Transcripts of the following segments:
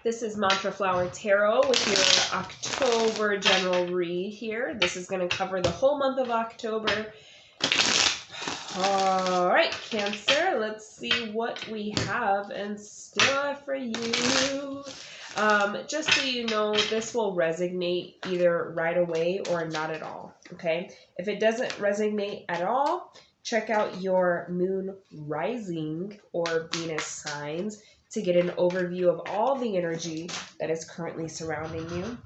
This is Mantra Flower Tarot with your October general read here. This is going to cover the whole month of October. All right, Cancer, let's see what we have in store for you. Just so you know, this will resonate either right away or not at all, okay? If it doesn't resonate at all, check out your moon rising or Venus signs to get an overview of all the energy that is currently surrounding you.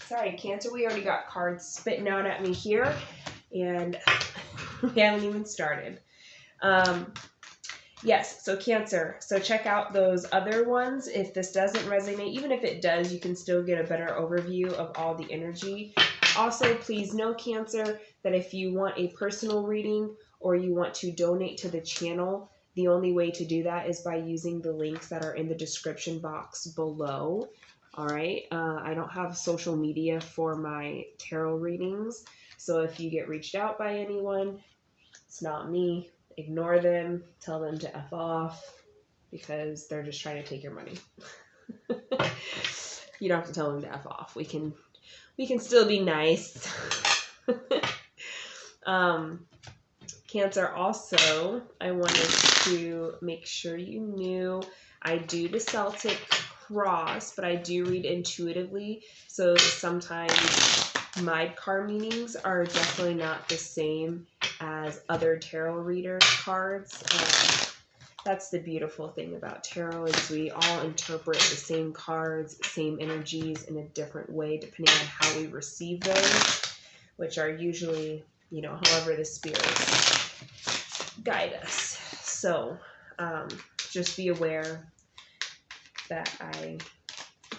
Sorry, Cancer, we already got cards spitting out at me here, and we haven't even started. Yes, so Cancer, so check out those other ones. If this doesn't resonate, even if it does, you can still get a better overview of all the energy. Also, please know, Cancer, that if you want a personal reading or you want to donate to the channel, the only way to do that is by using the links that are in the description box below. All right, I don't have social media for my tarot readings, so if you get reached out by anyone, it's not me. Ignore them, tell them to F off, because they're just trying to take your money. You don't have to tell them to F off. We can still be nice. Cancer, also, I wanted to make sure you knew I do the Celtic cross, but I do read intuitively, so sometimes my card meanings are definitely not the same as other tarot reader cards. That's the beautiful thing about tarot, is we all interpret the same cards, same energies in a different way depending on how we receive those, which are usually, you know, however the spirits guide us. So just be aware that I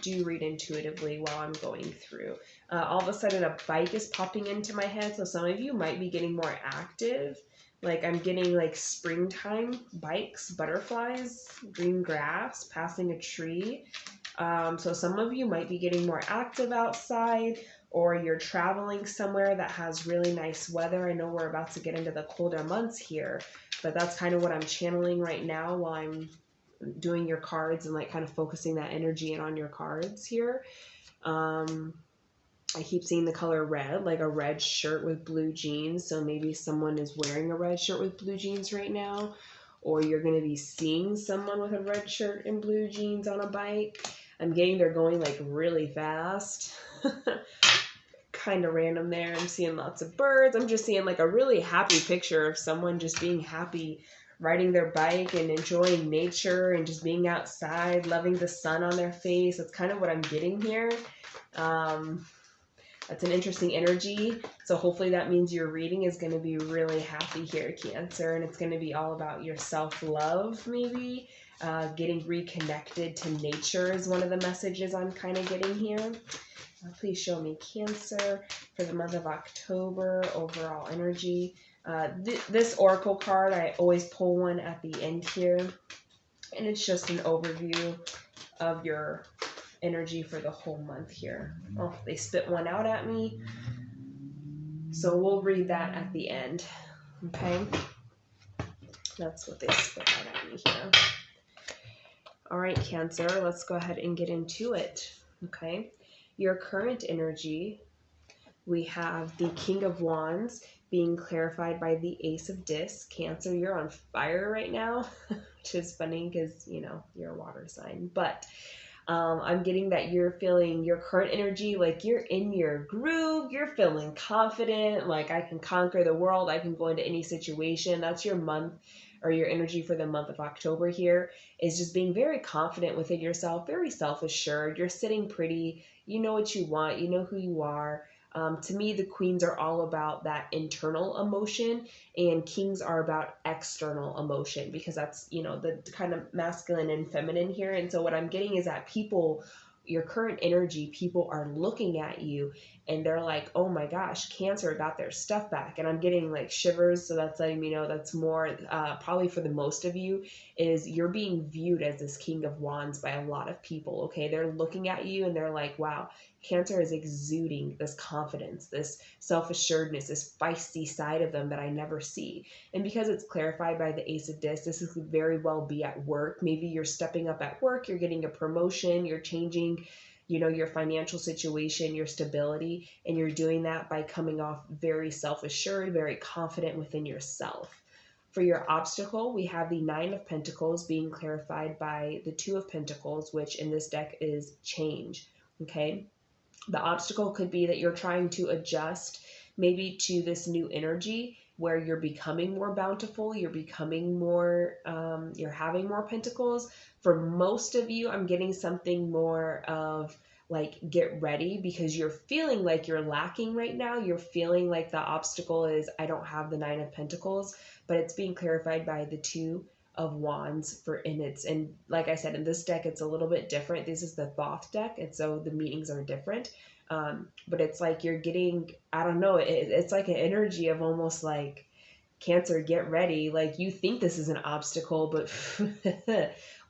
do read intuitively while I'm going through. All of a sudden a bike is popping into my head, so some of you might be getting more active. Like I'm getting like springtime bikes, butterflies, green grass, passing a tree. So some of you might be getting more active outside, or you're traveling somewhere that has really nice weather. I know we're about to get into the colder months here, but that's kind of what I'm channeling right now while I'm doing your cards and like kind of focusing that energy in on your cards here. I keep seeing the color red, like a red shirt with blue jeans. So maybe someone is wearing a red shirt with blue jeans right now, or you're going to be seeing someone with a red shirt and blue jeans on a bike. I'm getting they're going like really fast. Kind of random there. I'm seeing lots of birds. I'm just seeing like a really happy picture of someone just being happy, riding their bike and enjoying nature and just being outside, loving the sun on their face. That's kind of what I'm getting here. That's an interesting energy. So hopefully that means your reading is going to be really happy here, Cancer. And it's going to be all about your self-love, maybe. Getting reconnected to nature is one of the messages I'm kind of getting here. Please show me, Cancer, for the month of October, overall energy. This oracle card, I always pull one at the end here. And it's just an overview of your energy for the whole month here. Oh, they spit one out at me. So we'll read that at the end. Okay? That's what they spit out at me here. All right, Cancer, let's go ahead and get into it. Okay? Your current energy, we have the King of Wands being clarified by the Ace of Discs. Cancer, you're on fire right now, which is funny because, you know, you're a water sign. But I'm getting that you're feeling your current energy, like you're in your groove, you're feeling confident, like I can conquer the world, I can go into any situation. That's your month, or your energy for the month of October here, is just being very confident within yourself, very self-assured. You're sitting pretty, you know what you want, you know who you are. To me, the queens are all about that internal emotion, and kings are about external emotion, because that's, you know, the kind of masculine and feminine here. And so what I'm getting is that people, your current energy, people are looking at you and they're like, oh my gosh, Cancer got their stuff back. And I'm getting like shivers. So that's letting me know that's more probably for the most of you, is you're being viewed as this King of Wands by a lot of people. Okay, they're looking at you and they're like, wow, Cancer is exuding this confidence, this self-assuredness, this feisty side of them that I never see. And because it's clarified by the Ace of Discs, this could very well be at work. Maybe you're stepping up at work, you're getting a promotion, you're changing, you know, your financial situation, your stability, and you're doing that by coming off very self-assured, very confident within yourself. For your obstacle, we have the Nine of Pentacles being clarified by the Two of Pentacles, which in this deck is change, okay? The obstacle could be that you're trying to adjust maybe to this new energy where you're becoming more bountiful, you're becoming more, you're having more pentacles. For most of you, I'm getting something more of like, get ready, because you're feeling like you're lacking right now. You're feeling like the obstacle is, I don't have the Nine of Pentacles, but it's being clarified by the Two of Wands and like I said, in this deck, it's a little bit different. This is the Thoth deck, and so the meanings are different. But it's like you're getting, I don't know, it's like an energy of almost like, Cancer, get ready. Like, you think this is an obstacle, but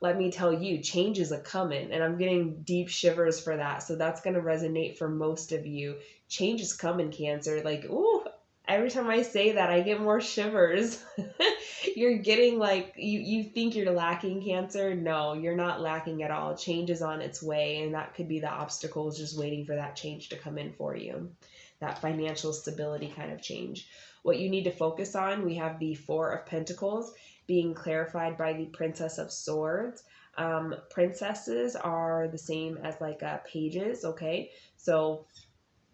let me tell you, change is a coming. And I'm getting deep shivers for that. So that's going to resonate for most of you. Change is coming, Cancer. Like, ooh, every time I say that, I get more shivers. You're getting like, you think you're lacking, Cancer. No, you're not lacking at all. Change is on its way. And that could be the obstacles just waiting for that change to come in for you. That financial stability kind of change. What you need to focus on, we have the Four of Pentacles being clarified by the Princess of Swords. Princesses are the same as like pages, okay? So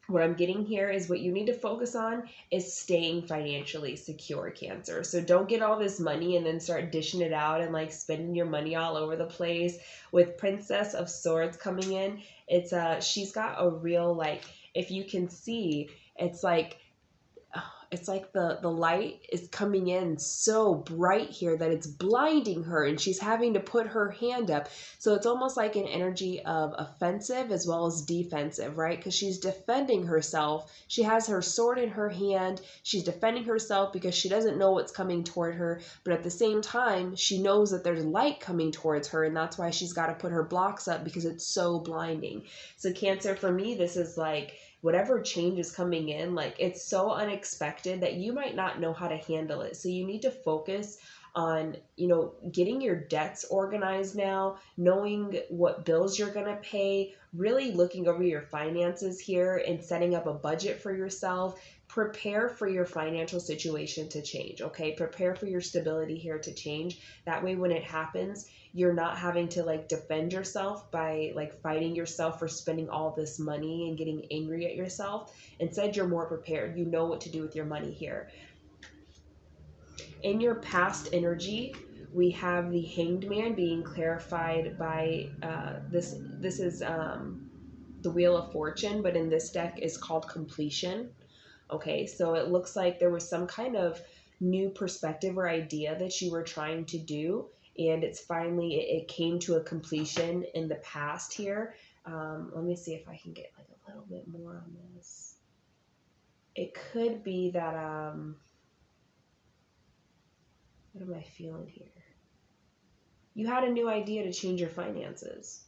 what I'm getting here is what you need to focus on is staying financially secure, Cancer. So don't get all this money and then start dishing it out and like spending your money all over the place. With Princess of Swords coming in, it's she's got a real, like, if you can see, it's like the light is coming in so bright here that it's blinding her, and she's having to put her hand up. So it's almost like an energy of offensive as well as defensive, right? Because she's defending herself. She has her sword in her hand. She's defending herself because she doesn't know what's coming toward her. But at the same time, she knows that there's light coming towards her, and that's why she's got to put her blocks up because it's so blinding. So Cancer, for me, this is like, whatever change is coming in, like, it's so unexpected that you might not know how to handle it. So you need to focus on, you know, getting your debts organized now, knowing what bills you're going to pay, really looking over your finances here and setting up a budget for yourself. Prepare for your financial situation to change, okay? Prepare for your stability here to change. That way, when it happens, you're not having to like defend yourself by like fighting yourself for spending all this money and getting angry at yourself. Instead, you're more prepared. You know what to do with your money here. In your past energy, we have the Hanged Man being clarified by this is the Wheel of Fortune, but in this deck is called Completion. Okay, so it looks like there was some kind of new perspective or idea that you were trying to do, and it's finally, it came to a completion in the past here. Let me see if I can get like a little bit more on this. It could be that, what am I feeling here? You had a new idea to change your finances.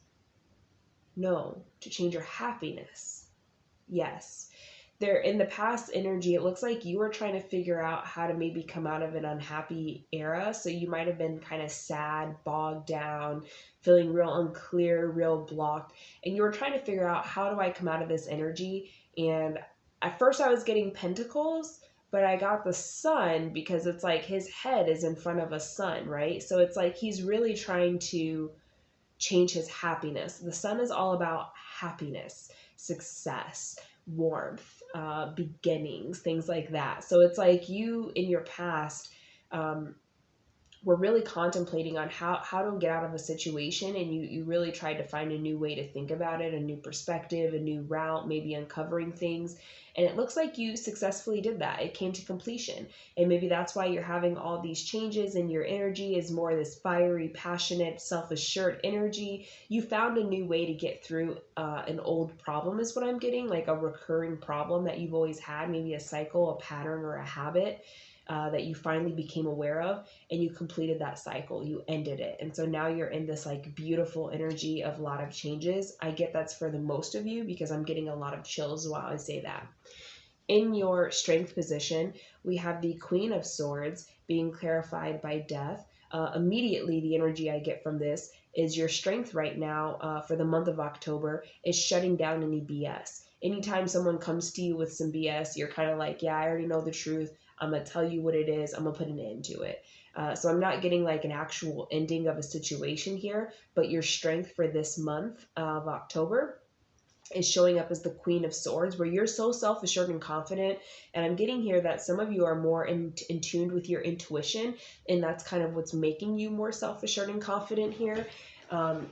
No, to change your happiness. Yes. There, in the past energy, it looks like you were trying to figure out how to maybe come out of an unhappy era. So you might have been kind of sad, bogged down, feeling real unclear, real blocked. And you were trying to figure out, how do I come out of this energy? And at first I was getting pentacles, but I got the sun because it's like his head is in front of a sun, right? So it's like he's really trying to change his happiness. The sun is all about happiness, success, warmth, beginnings, things like that. So it's like you in your past were really contemplating on how to get out of a situation, and you really tried to find a new way to think about it, a new perspective, a new route, maybe uncovering things. And it looks like you successfully did that. It came to completion. And maybe that's why you're having all these changes, and your energy is more this fiery, passionate, self-assured energy. You found a new way to get through an old problem is what I'm getting, like a recurring problem that you've always had, maybe a cycle, a pattern, or a habit. that you finally became aware of, and you completed that cycle, you ended it. And so now you're in this like beautiful energy of a lot of changes. I get that's for the most of you because I'm getting a lot of chills while I say that. In your strength position, we have the Queen of Swords being clarified by death. Immediately, the energy I get from this is your strength right now for the month of October is shutting down any BS. Anytime someone comes to you with some BS, you're kind of like, yeah, I already know the truth. I'm going to tell you what it is. I'm going to put an end to it. So I'm not getting like an actual ending of a situation here, but your strength for this month of October is showing up as the Queen of Swords, where you're so self-assured and confident. And I'm getting here that some of you are more in tuned with your intuition, and that's kind of what's making you more self-assured and confident here,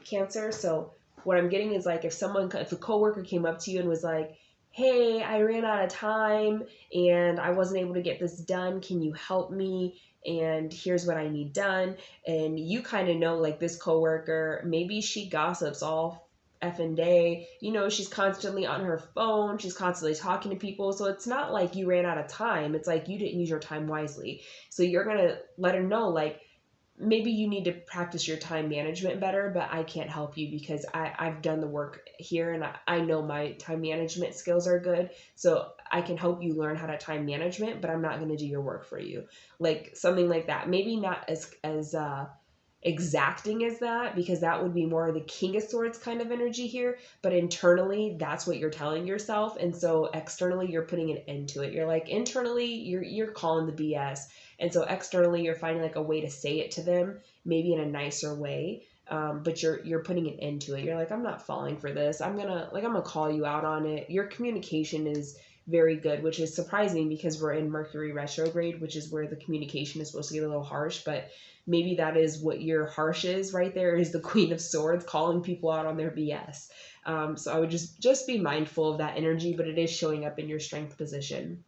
Cancer. So what I'm getting is like if a coworker came up to you and was like, hey, I ran out of time and I wasn't able to get this done. Can you help me? And here's what I need done. And you kind of know, like, this coworker, maybe she gossips all effing day. She's constantly on her phone. She's constantly talking to people. So it's not like you ran out of time. It's like you didn't use your time wisely. So you're going to let her know, like, maybe you need to practice your time management better, but I can't help you because I've done the work here and I know my time management skills are good. So I can help you learn how to time management, but I'm not going to do your work for you. Like something like that. Maybe not as exacting as that, because that would be more of the King of Swords kind of energy here, but internally that's what you're telling yourself, and so externally you're putting an end to it. You're like, internally you're calling the BS, and so externally you're finding like a way to say it to them, maybe in a nicer way, but you're putting an end to it. You're like, I'm not falling for this. I'm gonna call you out on it. Your communication is very good, which is surprising because we're in Mercury retrograde, which is where the communication is supposed to get a little harsh, but maybe that is what your harsh is right there, is the Queen of Swords calling people out on their BS. So I would just be mindful of that energy, but it is showing up in your strength position.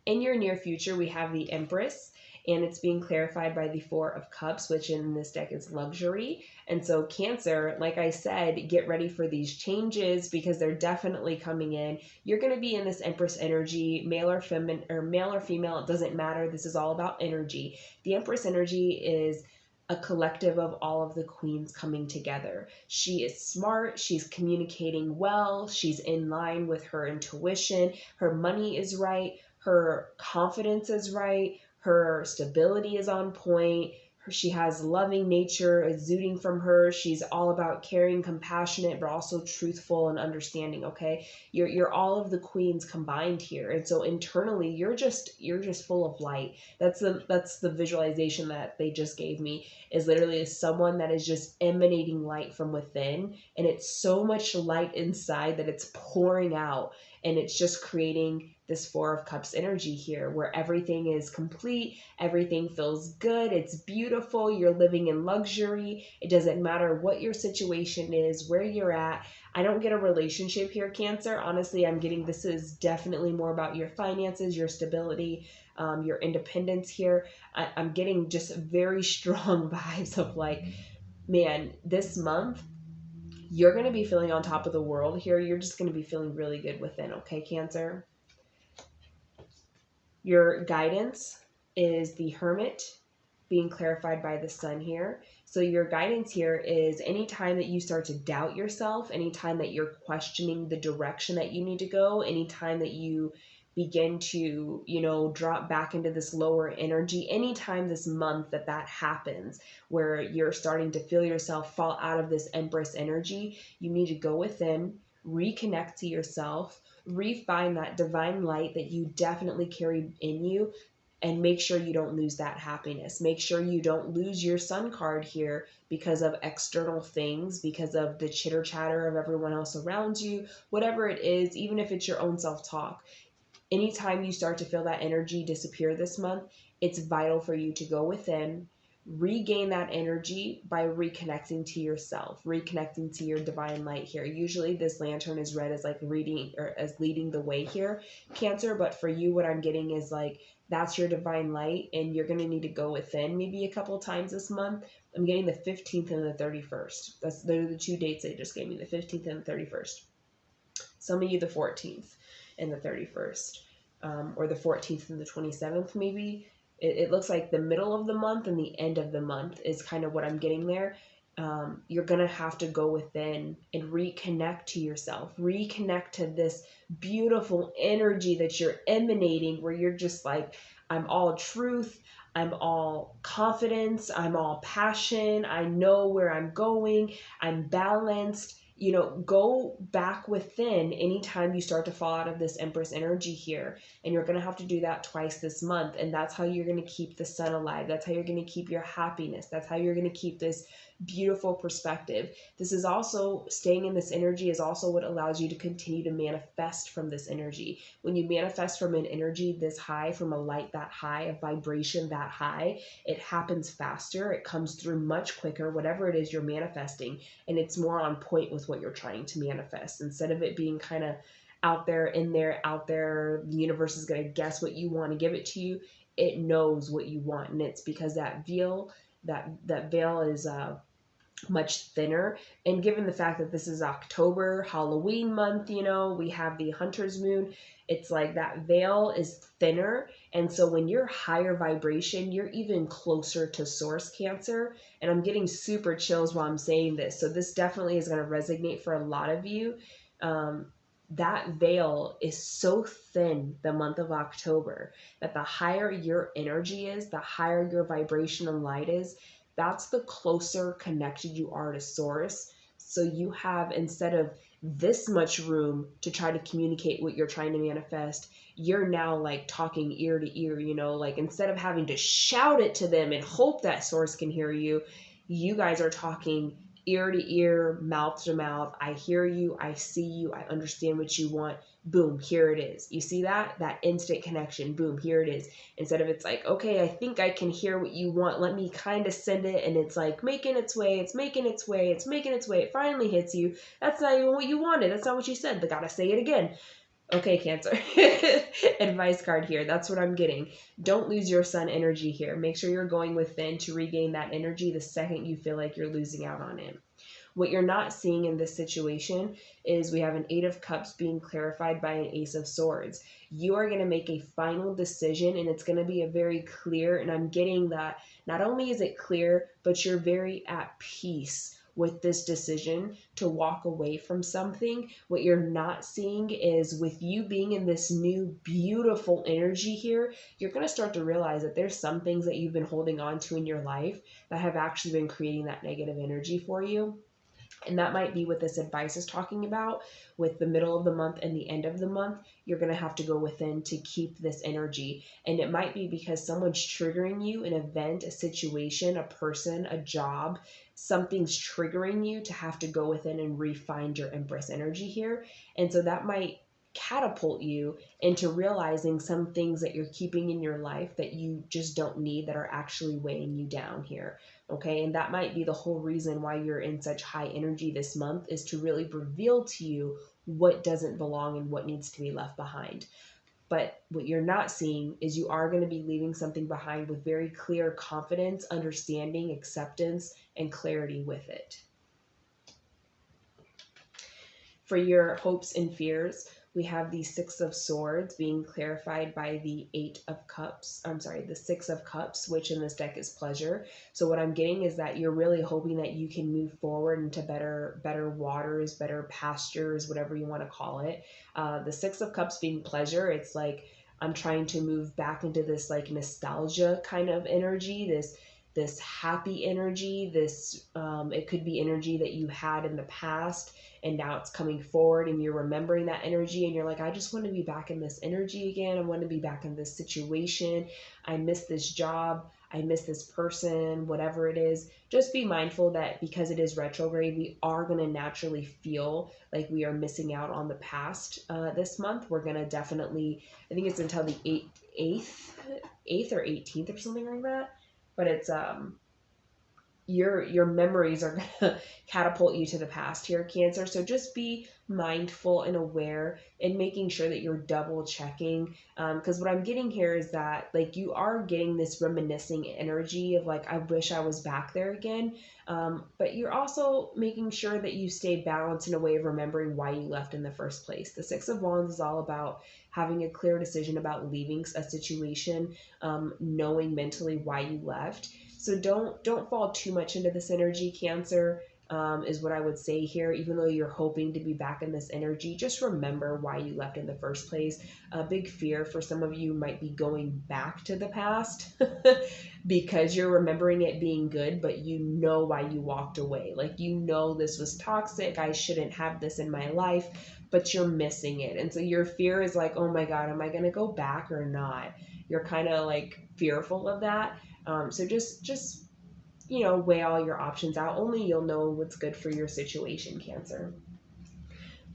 In your near future, we have the Empress, and it's being clarified by the Four of Cups, which in this deck is luxury. And so Cancer, like I said, get ready for these changes because they're definitely coming in. You're going to be in this Empress energy, male or female, it doesn't matter. This is all about energy. The Empress energy is a collective of all of the queens coming together. She is smart, she's communicating well, she's in line with her intuition, her money is right, her confidence is right, her stability is on point, she has loving nature exuding from her. She's all about caring, compassionate, but also truthful and understanding. Okay, you're all of the queens combined here, and so internally you're just full of light. That's the visualization that they just gave me, is literally someone that is just emanating light from within, and it's so much light inside that it's pouring out, and it's just creating this Four of Cups energy here where everything is complete, everything feels good, it's beautiful, you're living in luxury. It doesn't matter what your situation is, where you're at. I don't get a relationship here, Cancer. Honestly, I'm getting this is definitely more about your finances, your stability, your independence here. I'm getting just very strong vibes of like, man, this month you're going to be feeling on top of the world here. You're just going to be feeling really good within, okay, Cancer? Your guidance is the Hermit, being clarified by the Sun here. So your guidance here is anytime that you start to doubt yourself, anytime that you're questioning the direction that you need to go, anytime that you begin to, drop back into this lower energy, anytime this month that happens, where you're starting to feel yourself fall out of this Empress energy, you need to go within, reconnect to yourself, refine that divine light that you definitely carry in you, and make sure you don't lose that happiness. Make sure you don't lose your Sun card here because of external things, because of the chitter chatter of everyone else around you, whatever it is, even if it's your own self-talk. Anytime you start to feel that energy disappear this month, it's vital for you to go within, regain that energy by reconnecting to yourself, reconnecting to your divine light here. Usually this lantern is read as like reading or as leading the way here, Cancer, but for you, what I'm getting is like, that's your divine light, and you're going to need to go within maybe a couple times this month. I'm getting the 15th and the 31st. Those are the two dates they just gave me, the 15th and the 31st. Some of you the 14th and the 31st. or the 14th and the 27th maybe. It looks like the middle of the month and the end of the month is kind of what I'm getting there. You're going to have to go within and reconnect to yourself, reconnect to this beautiful energy that you're emanating, where you're just like, I'm all truth, I'm all confidence, I'm all passion, I know where I'm going, I'm balanced. You know, go back within anytime you start to fall out of this Empress energy here. And you're going to have to do that twice this month. And that's how you're going to keep the sun alive. That's how you're going to keep your happiness. That's how you're going to keep this beautiful perspective. This is also, staying in this energy is also what allows you to continue to manifest from this energy. When you manifest from an energy this high, from a light that high, a vibration that high, it happens faster. It comes through much quicker, whatever it is you're manifesting. And it's more on point with what you're trying to manifest. Instead of it being kind of out there, the universe is going to guess what you want to give it to you. It knows what you want. And it's because that veil is much thinner. And given the fact that this is October, Halloween month, you know, we have the hunter's moon, it's like that veil is thinner. And so when you're higher vibration, you're even closer to source, Cancer. And I'm getting super chills while I'm saying this. So this definitely is going to resonate for a lot of you. That veil is so thin the month of October that the higher your energy is, the higher your vibration and light is, that's the closer connected you are to source. So you have, instead of this much room to try to communicate what you're trying to manifest, you're now like talking ear to ear, you know, like instead of having to shout it to them and hope that source can hear you, you guys are talking ear to ear, mouth to mouth. I hear you, I see you, I understand what you want. Boom, here it is. You see that instant connection? Boom, here it is. Instead of it's like, okay, I think I can hear what you want, let me kind of send it, and it's like making its way, it's making its way, it's making its way, it finally hits you. That's not even what you wanted, that's not what you said, they gotta say it again. Okay, Cancer. Advice card here. That's what I'm getting. Don't lose your sun energy here. Make sure you're going within to regain that energy the second you feel like you're losing out on it. What you're not seeing in this situation is we have an 8 of Cups being clarified by an Ace of Swords. You are going to make a final decision, and it's going to be a very clear, and I'm getting that not only is it clear, but you're very at peace with this decision to walk away from something. What you're not seeing is, with you being in this new beautiful energy here, you're going to start to realize that there's some things that you've been holding on to in your life that have actually been creating that negative energy for you. And that might be what this advice is talking about. With the middle of the month and the end of the month, you're going to have to go within to keep this energy. And it might be because someone's triggering you, an event, a situation, a person, a job. Something's triggering you to have to go within and refine your Empress energy here. And so that might catapult you into realizing some things that you're keeping in your life that you just don't need, that are actually weighing you down here. Okay, and that might be the whole reason why you're in such high energy this month, is to really reveal to you what doesn't belong and what needs to be left behind. But what you're not seeing is you are going to be leaving something behind with very clear confidence, understanding, acceptance, and clarity with it. For your hopes and fears, we have the 6 of Swords being clarified by the 8 of Cups. I'm sorry, the 6 of Cups, which in this deck is pleasure. So what I'm getting is that you're really hoping that you can move forward into better waters, better pastures, whatever you want to call it. The 6 of Cups being pleasure, it's like I'm trying to move back into this like nostalgia kind of energy, this happy energy, this it could be energy that you had in the past and now it's coming forward and you're remembering that energy and you're like, I just want to be back in this energy again. I want to be back in this situation. I miss this job. I miss this person, whatever it is. Just be mindful that because it is retrograde, we are going to naturally feel like we are missing out on the past this month. We're going to definitely, I think it's until the 8th or 18th or something like that. But it's your memories are gonna catapult you to the past here, Cancer. So just be mindful and aware, and making sure that you're double checking. Because what I'm getting here is that like you are getting this reminiscing energy of like, I wish I was back there again. But you're also making sure that you stay balanced in a way of remembering why you left in the first place. The Six of Wands is all about having a clear decision about leaving a situation, knowing mentally why you left. So don't fall too much into this energy, Cancer, is what I would say here. Even though you're hoping to be back in this energy, just remember why you left in the first place. A big fear for some of you might be going back to the past because you're remembering it being good, but you know why you walked away. Like, you know, this was toxic. I shouldn't have this in my life, but you're missing it. And so your fear is like, oh my God, am I going to go back or not? You're kind of like fearful of that. So just weigh all your options out. Only you'll know what's good for your situation, Cancer.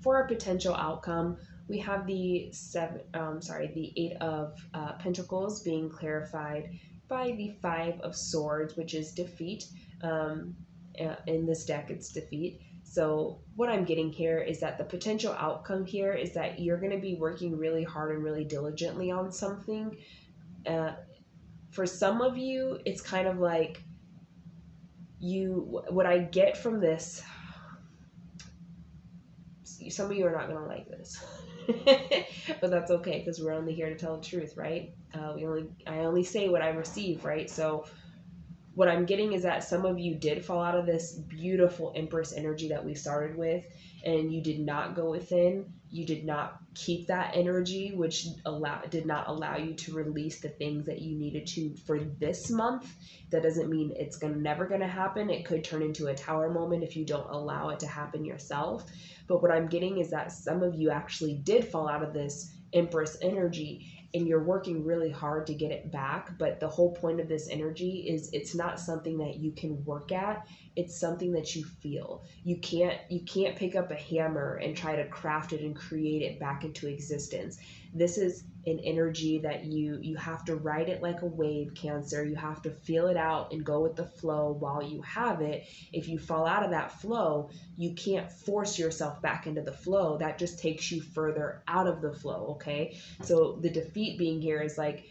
For a potential outcome, we have the the Eight of Pentacles being clarified by the Five of Swords, which is defeat. In this deck, it's defeat. So what I'm getting here is that the potential outcome here is that you're going to be working really hard and really diligently on something. For some of you, it's kind of like what I get from this, some of you are not going to like this. But that's okay, because we're only here to tell the truth, right? I only say what I receive, right? So what I'm getting is that some of you did fall out of this beautiful Empress energy that we started with, and you did not go within. You did not keep that energy, which did not allow you to release the things that you needed to for this month. That doesn't mean it's never going to happen. It could turn into a tower moment if you don't allow it to happen yourself. But what I'm getting is that some of you actually did fall out of this Empress energy, and you're working really hard to get it back. But the whole point of this energy is it's not something that you can work at. It's something that you feel. You can't pick up a hammer and try to craft it and create it back into existence. This is an energy that you have to ride it like a wave, Cancer. You have to feel it out and go with the flow while you have it. If you fall out of that flow, you can't force yourself back into the flow. That just takes you further out of the flow, okay? So the defeat being here is like,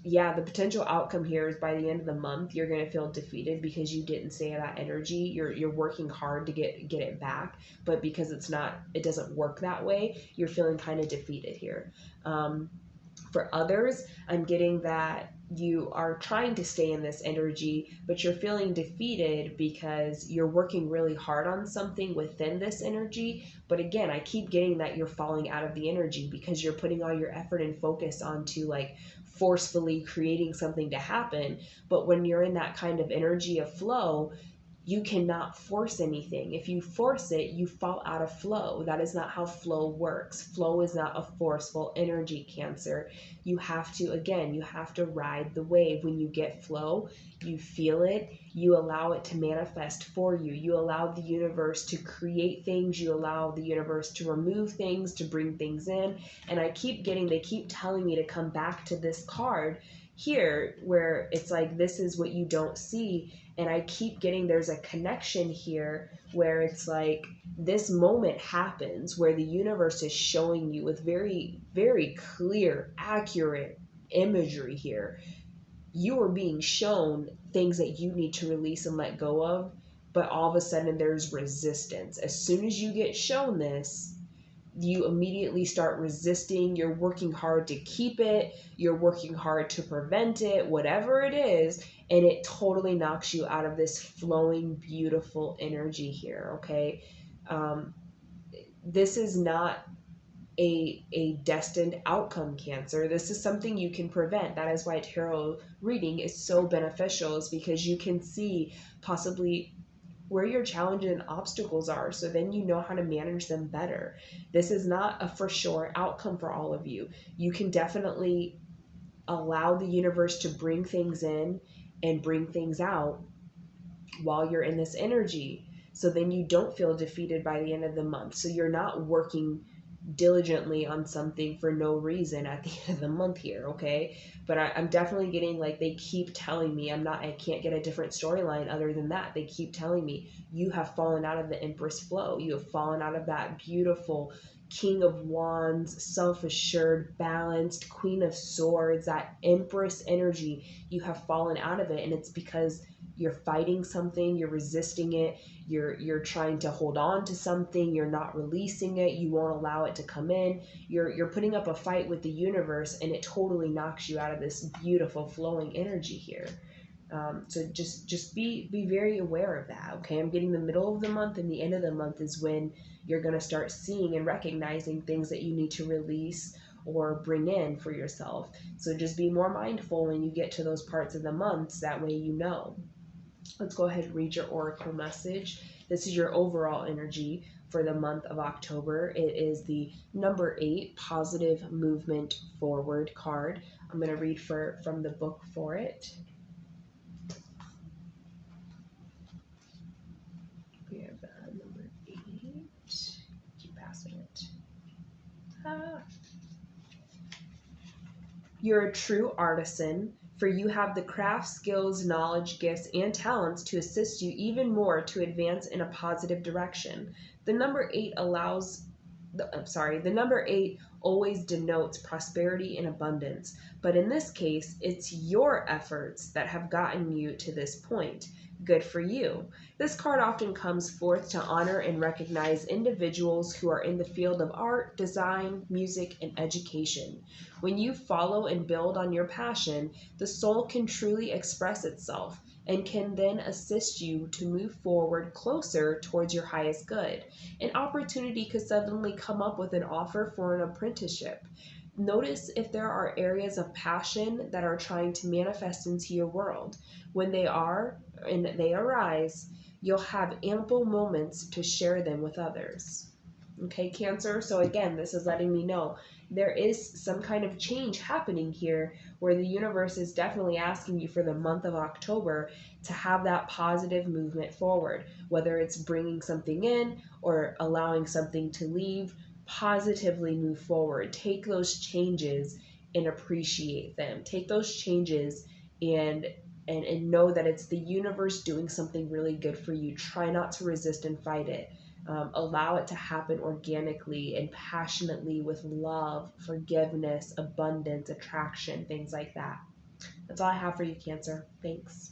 yeah, the potential outcome here is by the end of the month, you're going to feel defeated because you didn't stay in that energy. You're working hard to get it back, but because it doesn't work that way, you're feeling kind of defeated here. For others, I'm getting that you are trying to stay in this energy, but you're feeling defeated because you're working really hard on something within this energy. But again, I keep getting that you're falling out of the energy because you're putting all your effort and focus onto like forcefully creating something to happen. But when you're in that kind of energy of flow, you cannot force anything. If you force it, you fall out of flow. That is not how flow works. Flow is not a forceful energy, Cancer. You have to ride the wave. When you get flow, you feel it, you allow it to manifest for you. You allow the universe to create things, you allow the universe to remove things, to bring things in. And they keep telling me to come back to this card here where it's like, this is what you don't see. And I keep getting there's a connection here where it's like this moment happens where the universe is showing you with very, very clear, accurate imagery here. You are being shown things that you need to release and let go of, but all of a sudden there's resistance. As soon as you get shown this, you immediately start resisting. You're working hard to keep it. You're working hard to prevent it, whatever it is. And it totally knocks you out of this flowing, beautiful energy here, okay? This is not a destined outcome, Cancer. This is something you can prevent. That is why tarot reading is so beneficial, is because you can see possibly where your challenges and obstacles are, so then you know how to manage them better. This is not a for sure outcome for all of you. You can definitely allow the universe to bring things in and bring things out while you're in this energy, so then you don't feel defeated by the end of the month. So you're not working diligently on something for no reason at the end of the month here, okay? But I'm definitely getting like, they keep telling me I can't get a different storyline other than that. They keep telling me, you have fallen out of the Empress flow. You have fallen out of that beautiful King of Wands, self-assured, balanced, Queen of Swords, that Empress energy. You have fallen out of it, and it's because you're fighting something, you're resisting it, you're trying to hold on to something, you're not releasing it, you won't allow it to come in. You're putting up a fight with the universe, and it totally knocks you out of this beautiful flowing energy here. So just be very aware of that, okay? I'm getting the middle of the month and the end of the month is when you're going to start seeing and recognizing things that you need to release or bring in for yourself. So just be more mindful when you get to those parts of the months. That way you know. Let's go ahead and read your oracle message. This is your overall energy for the month of October. It is the number 8, positive movement forward card. I'm going to read from the book for it. We have number 8. Keep passing it. You're a true artisan, for you have the craft, skills, knowledge, gifts, and talents to assist you even more to advance in a positive direction. The number 8 the number 8 always denotes prosperity and abundance, but in this case, it's your efforts that have gotten you to this point. Good for you. This card often comes forth to honor and recognize individuals who are in the field of art, design, music, and education. When you follow and build on your passion, the soul can truly express itself and can then assist you to move forward closer towards your highest good. An opportunity could suddenly come up with an offer for an apprenticeship. Notice if there are areas of passion that are trying to manifest into your world. When they are, and they arise, you'll have ample moments to share them with others. Okay, Cancer? So again, this is letting me know there is some kind of change happening here where the universe is definitely asking you for the month of October to have that positive movement forward, whether it's bringing something in or allowing something to leave. Positively move forward. Take those changes and appreciate them. Take those changes and know that it's the universe doing something really good for you. Try not to resist and fight it. Allow it to happen organically and passionately with love, forgiveness, abundance, attraction, things like that. That's all I have for you, Cancer. Thanks.